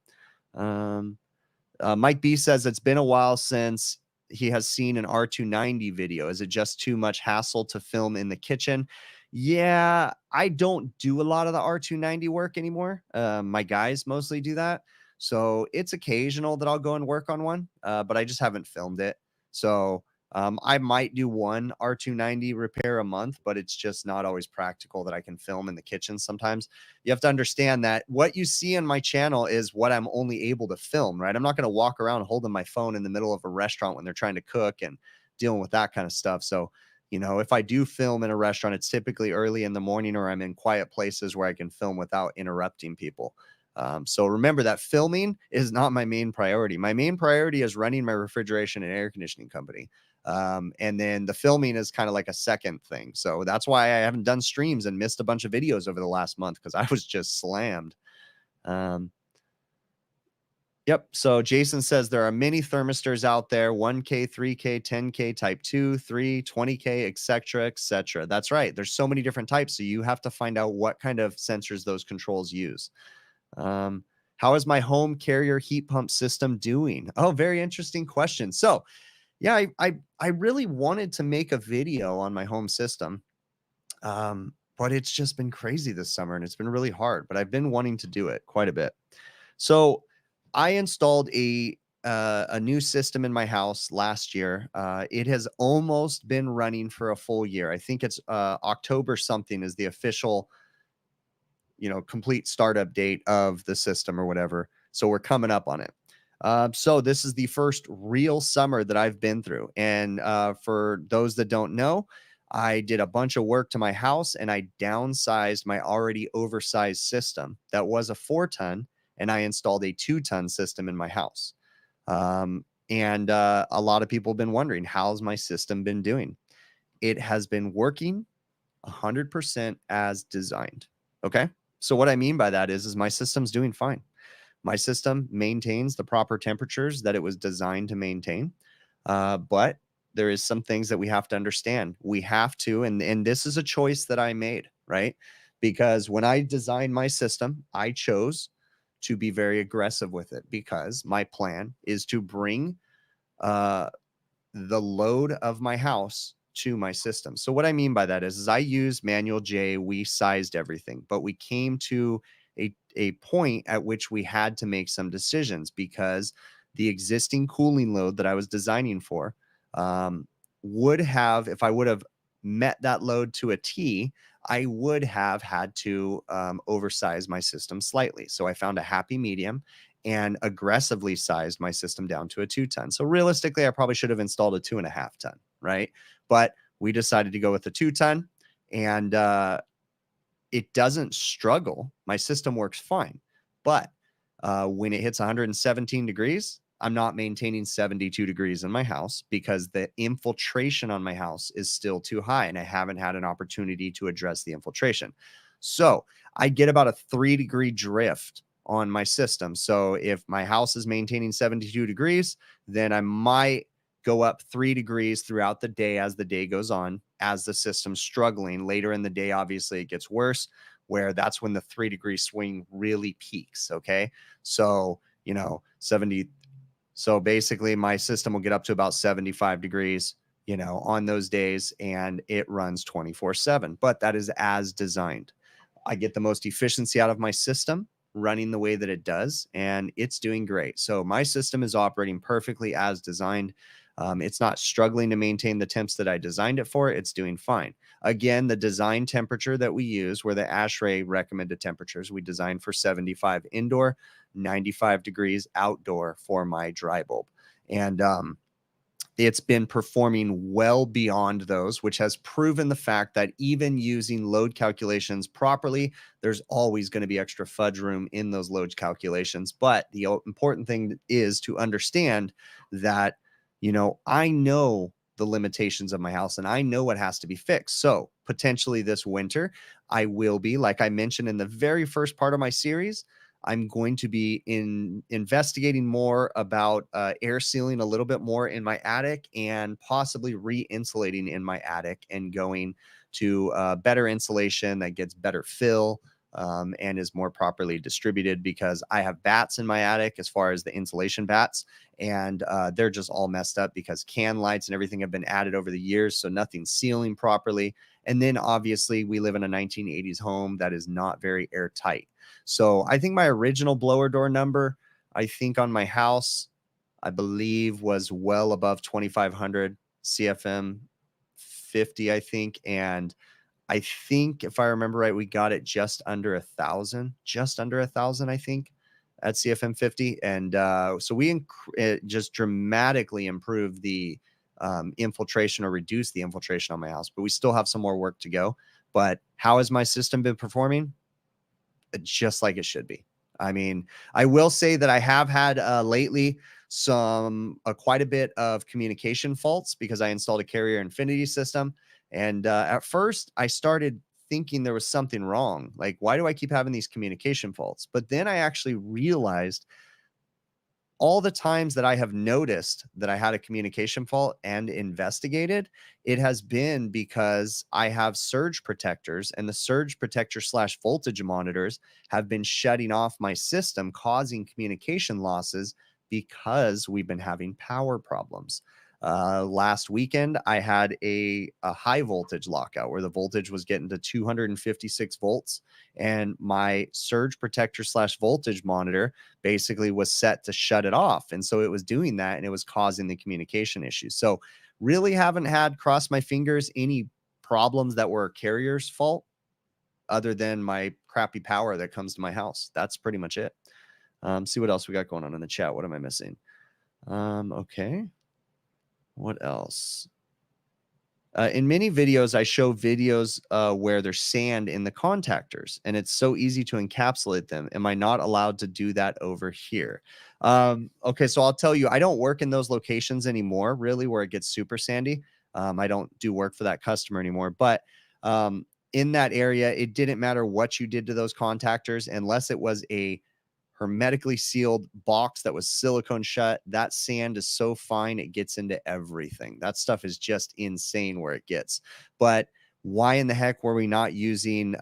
Mike B says it's been a while since he has seen an R290 video. Is it just too much hassle to film in the kitchen? Yeah, I don't do a lot of the R290 work anymore. My guys mostly do that. So it's occasional that I'll go and work on one, but I just haven't filmed it. So I might do one R290 repair a month, but it's just not always practical that I can film in the kitchen sometimes. You have to understand that what you see on my channel is what I'm only able to film, right? I'm not going to walk around holding my phone in the middle of a restaurant when they're trying to cook and dealing with that kind of stuff. So, you know, if I do film in a restaurant, it's typically early in the morning or I'm in quiet places where I can film without interrupting people. So remember that filming is not my main priority. My main priority is running my refrigeration and air conditioning company. And then the filming is kind of like a second thing. So that's why I haven't done streams and missed a bunch of videos over the last month because I was just slammed. Yep. So Jason says there are many thermistors out there, 1K, 3K, 10K, type 2, 3, 20K, etc., etc. That's right. There's so many different types. So you have to find out what kind of sensors those controls use. How is my home carrier heat pump system doing? Oh, very interesting question. So yeah, I really wanted to make a video on my home system, but it's just been crazy this summer and it's been really hard, but I've been wanting to do it quite a bit. So I installed a new system in my house last year. It has almost been running for a full year. I think it's October something is the official, you know, complete startup date of the system or whatever. So we're coming up on it. So this is the first real summer that I've been through. And for those that don't know, I did a bunch of work to my house and I downsized my already oversized system that was a 4-ton, and I installed a 2-ton system in my house. And a lot of people have been wondering, how's my system been doing? It has been working 100% as designed. Okay. So what I mean by that is my system's doing fine. My system maintains the proper temperatures that it was designed to maintain. But there is some things that we have to understand. We have to, and this is a choice that I made, right? Because when I designed my system, I chose to be very aggressive with it because my plan is to bring the load of my house to my system. So what I mean by that is I used manual J, we sized everything, but we came to a point at which we had to make some decisions because the existing cooling load that I was designing for would have, if I would have met that load to a T, I would have had to oversize my system slightly. So I found a happy medium and aggressively sized my system down to a 2-ton. So realistically, I probably should have installed a 2.5-ton, right? But we decided to go with the 2-ton, and it doesn't struggle. My system works fine. But when it hits 117 degrees, I'm not maintaining 72 degrees in my house because the infiltration on my house is still too high, and I haven't had an opportunity to address the infiltration. So I get about a 3-degree drift on my system. So if my house is maintaining 72 degrees, then I might go up 3 degrees throughout the day as the day goes on, as the system's struggling. Later in the day, obviously, it gets worse, where that's when the 3-degree swing really peaks. Okay. So, you know, 70. So basically, my system will get up to about 75 degrees, you know, on those days, and it runs 24/7. But that is as designed. I get the most efficiency out of my system running the way that it does, and it's doing great. So my system is operating perfectly as designed. It's not struggling to maintain the temps that I designed it for. It's doing fine. Again, the design temperature that we use were the ASHRAE recommended temperatures. We designed for 75 indoor, 95 degrees outdoor for my dry bulb. And it's been performing well beyond those, which has proven the fact that even using load calculations properly, there's always going to be extra fudge room in those load calculations. But the important thing is to understand that, you know, I know the limitations of my house and I know what has to be fixed. So potentially this winter, I will be, like I mentioned in the very first part of my series, I'm going to be investigating more about air sealing a little bit more in my attic and possibly re-insulating in my attic and going to better insulation that gets better fill and is more properly distributed, because I have bats in my attic as far as the insulation bats, and they're just all messed up because can lights and everything have been added over the years, so nothing's sealing properly. And then obviously we live in a 1980s home that is not very airtight. So I think my original blower door number, I think on my house, I believe was well above 2,500. CFM 50, I think. And I think if I remember right, we got it just under 1,000, I think, at CFM 50. And so it just dramatically improved the infiltration, or reduced the infiltration on my house. But we still have some more work to go. But how has my system been performing? Just like it should be. I mean, I will say that I have had lately quite a bit of communication faults because I installed a Carrier Infinity system. And at first I started thinking there was something wrong. Like, why do I keep having these communication faults? But then I actually realized all the times that I have noticed that I had a communication fault and investigated, it has been because I have surge protectors, and the surge protector / voltage monitors have been shutting off my system, causing communication losses because we've been having power problems. Last weekend, I had a high voltage lockout where the voltage was getting to 256 volts, and my surge protector / voltage monitor basically was set to shut it off. And so it was doing that, and it was causing the communication issues. So really haven't had, cross my fingers, any problems that were Carrier's fault other than my crappy power that comes to my house. That's pretty much it. See what else we got going on in the chat. What am I missing? Okay. What else? In many videos, I show videos where there's sand in the contactors, and it's so easy to encapsulate them. Am I not allowed to do that over here? Okay, so I'll tell you, I don't work in those locations anymore, really, where it gets super sandy. I don't do work for that customer anymore. But in that area, it didn't matter what you did to those contactors, unless it was a hermetically sealed box that was silicone shut. That sand is so fine, it gets into everything. That stuff is just insane where it gets. But why in the heck were we not using,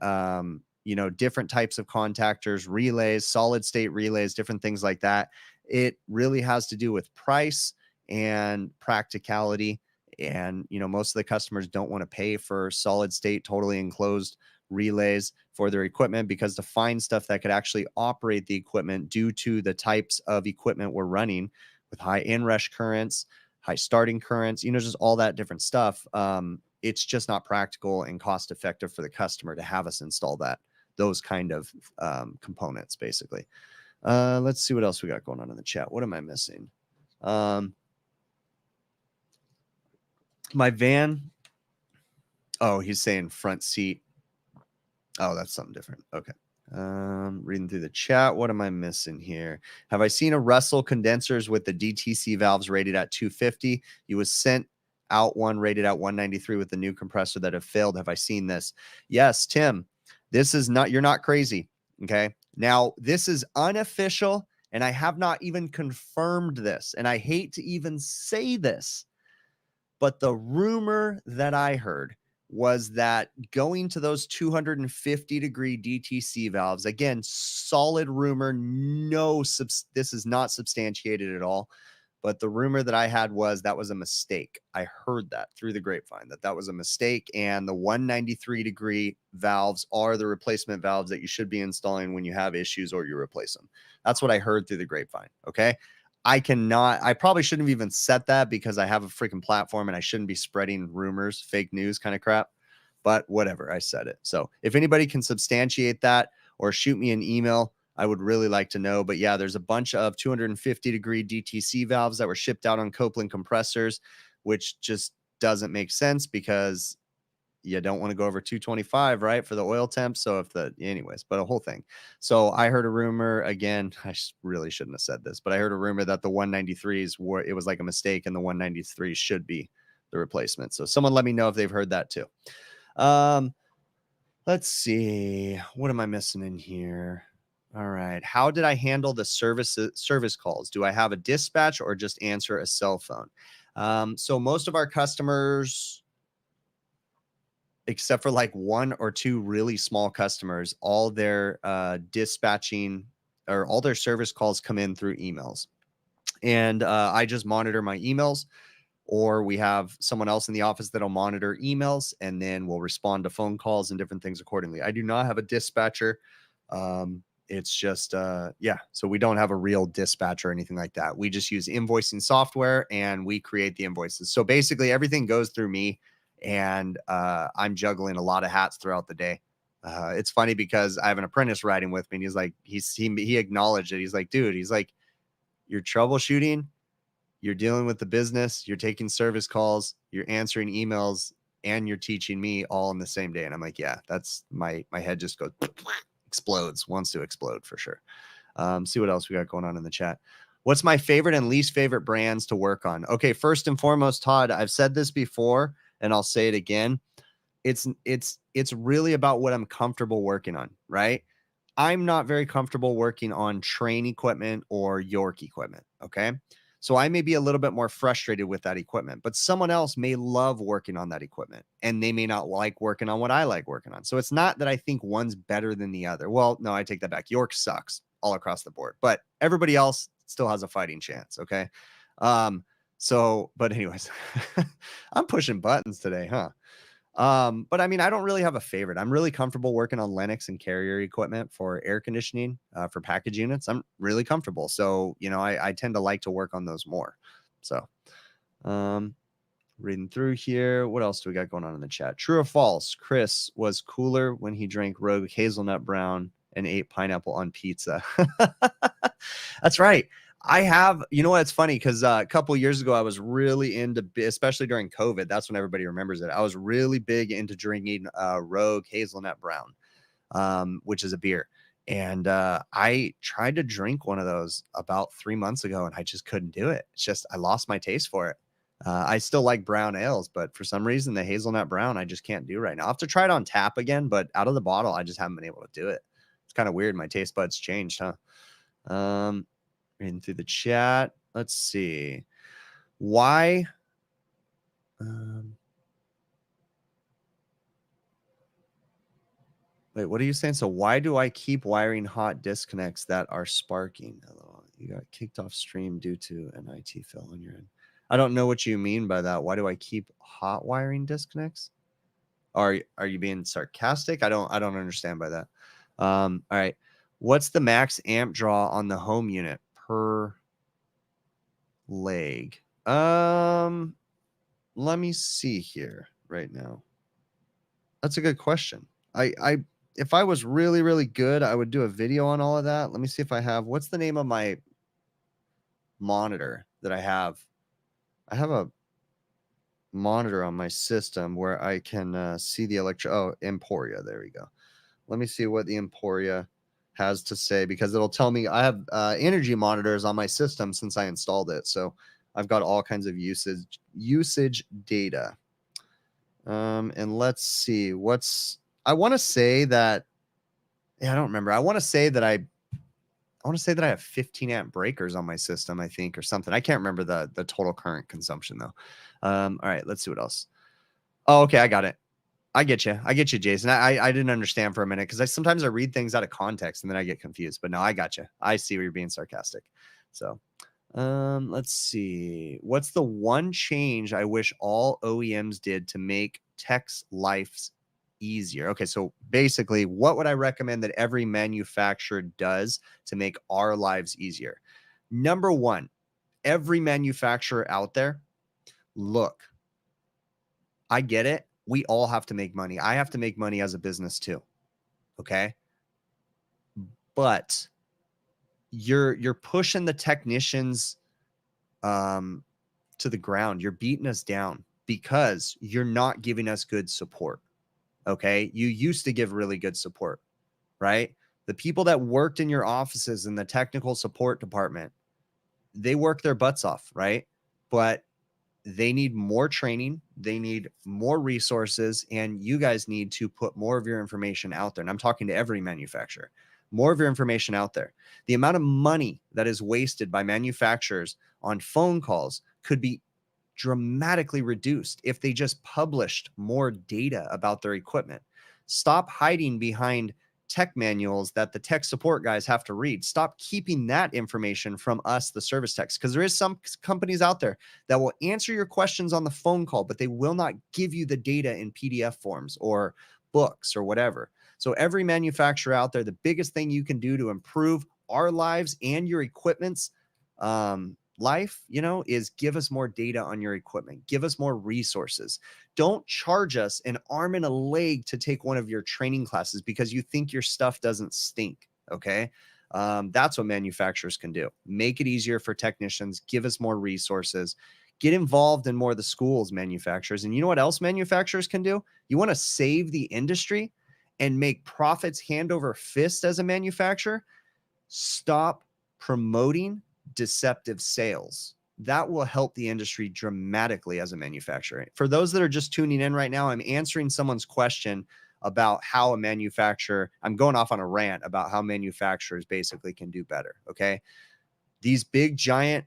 different types of contactors, relays, solid state relays, different things like that? It really has to do with price and practicality. And, most of the customers don't want to pay for solid state, totally enclosed relays for their equipment, because to find stuff that could actually operate the equipment due to the types of equipment we're running with high inrush currents, high starting currents, just all that different stuff. It's just not practical and cost effective for the customer to have us install those kind of components, basically. Let's see what else we got going on in the chat. What am I missing? My van. Oh, he's saying front seat. Oh, that's something different. Okay. Reading through the chat. What am I missing here? Have I seen a Russell condensers with the DTC valves rated at 250? You was sent out one rated at 193 with the new compressor that have failed. Have I seen this? Yes, Tim. This is not, you're not crazy. Okay. Now, this is unofficial, and I have not even confirmed this. And I hate to even say this, but the rumor that I heard was that going to those 250-degree DTC valves, again, solid rumor, this is not substantiated at all, but the rumor that I had was that was a mistake. I heard that through the grapevine, that was a mistake, and the 193-degree valves are the replacement valves that you should be installing when you have issues or you replace them. That's what I heard through the grapevine, okay? I probably shouldn't have even said that, because I have a freaking platform and I shouldn't be spreading rumors, fake news kind of crap, but whatever, I said it. So if anybody can substantiate that or shoot me an email, I would really like to know. But yeah, there's a bunch of 250-degree DTC valves that were shipped out on Copeland compressors, which just doesn't make sense, because you don't want to go over 225, right, for the oil temp. So anyways, but a whole thing. So I heard a rumor, again, I really shouldn't have said this, but I heard a rumor that the 193s it was like a mistake, and the 193s should be the replacement. So someone let me know if they've heard that too. Let's see. What am I missing in here? All right. How did I handle the service calls? Do I have a dispatch or just answer a cell phone? So most of our customers, except for like one or two really small customers, all their dispatching or all their service calls come in through emails. And I just monitor my emails, or we have someone else in the office that'll monitor emails, and then we'll respond to phone calls and different things accordingly. I do not have a dispatcher. it's just, yeah. So we don't have a real dispatch or anything like that. We just use invoicing software and we create the invoices. So basically everything goes through me, and I'm juggling a lot of hats throughout the day. It's funny because I have an apprentice riding with me, and he's like, he acknowledged it. He's like, dude, he's like, you're troubleshooting, you're dealing with the business, you're taking service calls, you're answering emails, and you're teaching me all in the same day. And I'm like, yeah, that's my head just goes explodes, wants to explode for sure. See what else we got going on in the chat. What's my favorite and least favorite brands to work on? Okay, first and foremost, Todd, I've said this before and I'll say it again. It's really about what I'm comfortable working on, right? I'm not very comfortable working on Trane equipment or York equipment. Okay. So I may be a little bit more frustrated with that equipment, but someone else may love working on that equipment and they may not like working on what I like working on. So it's not that I think one's better than the other. Well, no, I take that back. York sucks all across the board, but everybody else still has a fighting chance. Okay. But anyways, I'm pushing buttons today, huh? But I mean, I don't really have a favorite. I'm really comfortable working on Lennox and Carrier equipment for air conditioning, for package units. I'm really comfortable. So, I tend to like to work on those more. So, reading through here. What else do we got going on in the chat? True or false? Chris was cooler when he drank Rogue Hazelnut Brown and ate pineapple on pizza. That's right. I have, it's funny because a couple years ago, I was really into, especially during COVID. That's when everybody remembers it. I was really big into drinking Rogue Hazelnut Brown, which is a beer. And I tried to drink one of those about 3 months ago, and I just couldn't do it. It's just, I lost my taste for it. I still like brown ales, but for some reason, the hazelnut brown, I just can't do right now. I'll have to try it on tap again, but out of the bottle, I just haven't been able to do it. It's kind of weird. My taste buds changed, huh? Reading through the chat. Let's see. Why? Wait, what are you saying? So why do I keep wiring hot disconnects that are sparking? Hello, you got kicked off stream due to an IT fail on your end. I don't know what you mean by that. Why do I keep hot wiring disconnects? Are you being sarcastic? I don't understand by that. All right. What's the max amp draw on the home unit per leg? Let me see here right now. That's a good question. If I was really, really good, I would do a video on all of that. Let me see if I have, what's the name of my monitor that I have? I have a monitor on my system where I can see the Emporia. There we go. Let me see what the Emporia has to say, because it'll tell me. I have energy monitors on my system since I installed it. So I've got all kinds of usage data. And let's see I want to say that, I don't remember. I want to say that I have 15 amp breakers on my system, I think, or something. I can't remember the total current consumption though. All right, let's see what else. Oh, okay. I got it. I get you, Jason. I didn't understand for a minute because sometimes I read things out of context and then I get confused. But no, I got you. I see where you're being sarcastic. So, let's see. What's the one change I wish all OEMs did to make tech's lives easier? Okay, so basically, what would I recommend that every manufacturer does to make our lives easier? Number one, every manufacturer out there, look, I get it. We all have to make money. I have to make money as a business too. Okay. But you're pushing the technicians to the ground. You're beating us down because you're not giving us good support. Okay. You used to give really good support, right? The people that worked in your offices in the technical support department, they work their butts off, right? But they need more training. They need more resources, and you guys need to put more of your information out there. And I'm talking to every manufacturer, more of your information out there. The amount of money that is wasted by manufacturers on phone calls could be dramatically reduced if they just published more data about their equipment. Stop hiding behind tech manuals that the tech support guys have to read. Stop keeping that information from us, the service techs, because there is some companies out there that will answer your questions on the phone call, but they will not give you the data in PDF forms or books or whatever. So every manufacturer out there, the biggest thing you can do to improve our lives and your equipment's life, is give us more data on your equipment. Give us more resources. Don't charge us an arm and a leg to take one of your training classes because you think your stuff doesn't stink. Okay. That's what manufacturers can do. Make it easier for technicians. Give us more resources. Get involved in more of the schools, manufacturers. And you know what else manufacturers can do? You want to save the industry and make profits hand over fist as a manufacturer? Stop promoting deceptive sales. That will help the industry dramatically as a manufacturer. For those that are just tuning in right now, I'm answering someone's question about how a manufacturer, I'm going off on a rant about how manufacturers basically can do better. Okay. These big giant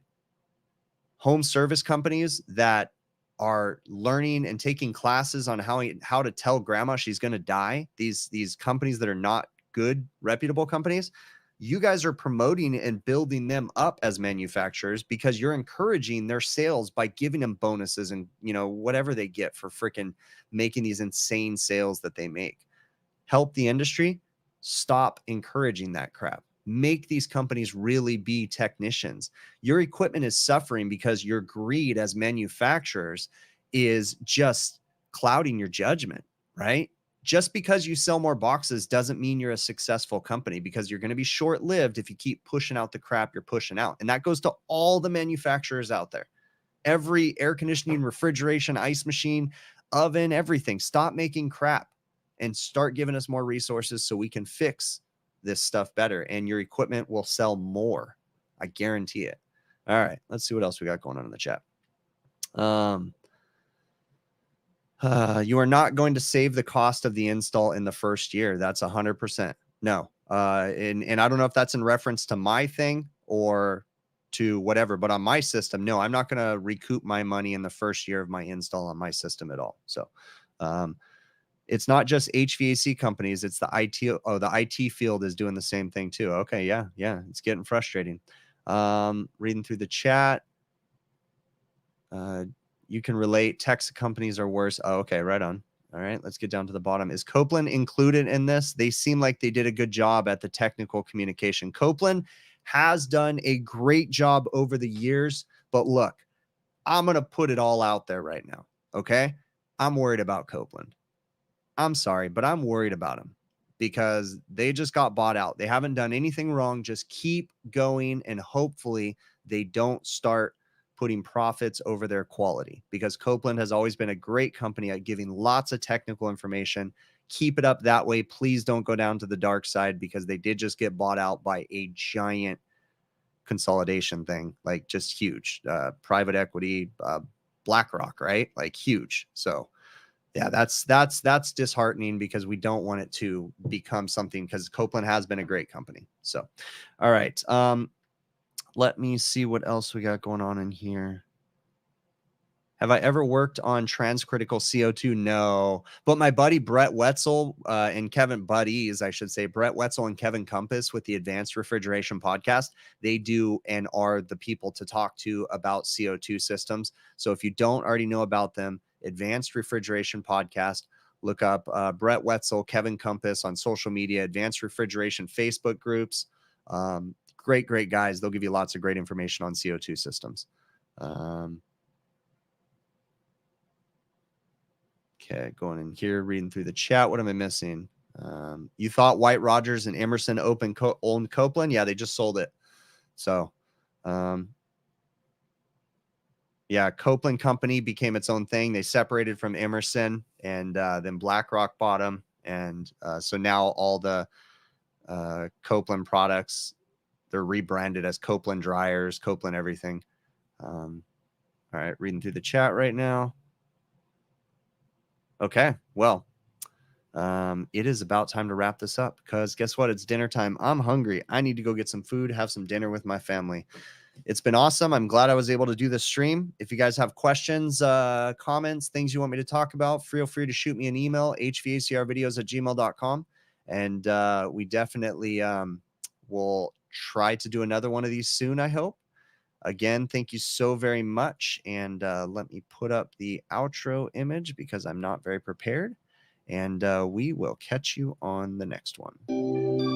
home service companies that are learning and taking classes on how to tell grandma she's going to die, these companies that are not good, reputable companies, you guys are promoting and building them up as manufacturers because you're encouraging their sales by giving them bonuses and, whatever they get for freaking making these insane sales that they make. Help the industry. Stop encouraging that crap. Make these companies really be technicians. Your equipment is suffering because your greed as manufacturers is just clouding your judgment, right? Just because you sell more boxes doesn't mean you're a successful company, because you're going to be short-lived if you keep pushing out the crap you're pushing out. And that goes to all the manufacturers out there. Every air conditioning, refrigeration, ice machine, oven, everything. Stop making crap and start giving us more resources so we can fix this stuff better, and your equipment will sell more. I guarantee it. All right, let's see what else we got going on in the chat. You are not going to save the cost of the install in the first year. That's 100%. No. And I don't know if that's in reference to my thing or to whatever, but on my system, no, I'm not going to recoup my money in the first year of my install on my system at all. So, it's not just HVAC companies. It's the IT. Oh, the IT field is doing the same thing too. Okay. Yeah. It's getting frustrating. Reading through the chat. You can relate. Tech companies are worse. Oh, okay. Right on. All right. Let's get down to the bottom. Is Copeland included in this? They seem like they did a good job at the technical communication. Copeland has done a great job over the years, but look, I'm going to put it all out there right now. Okay. I'm worried about Copeland. I'm sorry, but I'm worried about them because they just got bought out. They haven't done anything wrong. Just keep going, and hopefully they don't start putting profits over their quality, because Copeland has always been a great company at giving lots of technical information. Keep it up that way. Please don't go down to the dark side, because they did just get bought out by a giant consolidation thing, like just huge, private equity, BlackRock, right? Like huge. So yeah, that's disheartening, because we don't want it to become something, because Copeland has been a great company. So, all right. Let me see what else we got going on in here. Have I ever worked on transcritical CO2? No, but my buddy Brett Wetzel and Kevin Buddies, I should say, Brett Wetzel and Kevin Compass with the Advanced Refrigeration podcast, they do and are the people to talk to about CO2 systems. So if you don't already know about them, Advanced Refrigeration podcast, look up Brett Wetzel, Kevin Compass on social media, Advanced Refrigeration Facebook groups. Great guys. They'll give you lots of great information on CO2 systems. Okay, going in here, reading through the chat. What am I missing? You thought White Rogers and Emerson owned Copeland? Yeah, they just sold it. So, yeah, Copeland Company became its own thing. They separated from Emerson, and then BlackRock bought them. And so now all the Copeland products, they're rebranded as Copeland Dryers, Copeland everything. All right, reading through the chat right now. Okay, well, it is about time to wrap this up, because guess what? It's dinner time. I'm hungry. I need to go get some food, have some dinner with my family. It's been awesome. I'm glad I was able to do this stream. If you guys have questions, comments, things you want me to talk about, feel free to shoot me an email, hvacrvideos@gmail.com. And we definitely will try to do another one of these soon, I hope. Again, thank you so very much. And let me put up the outro image, because I'm not very prepared. And we will catch you on the next one.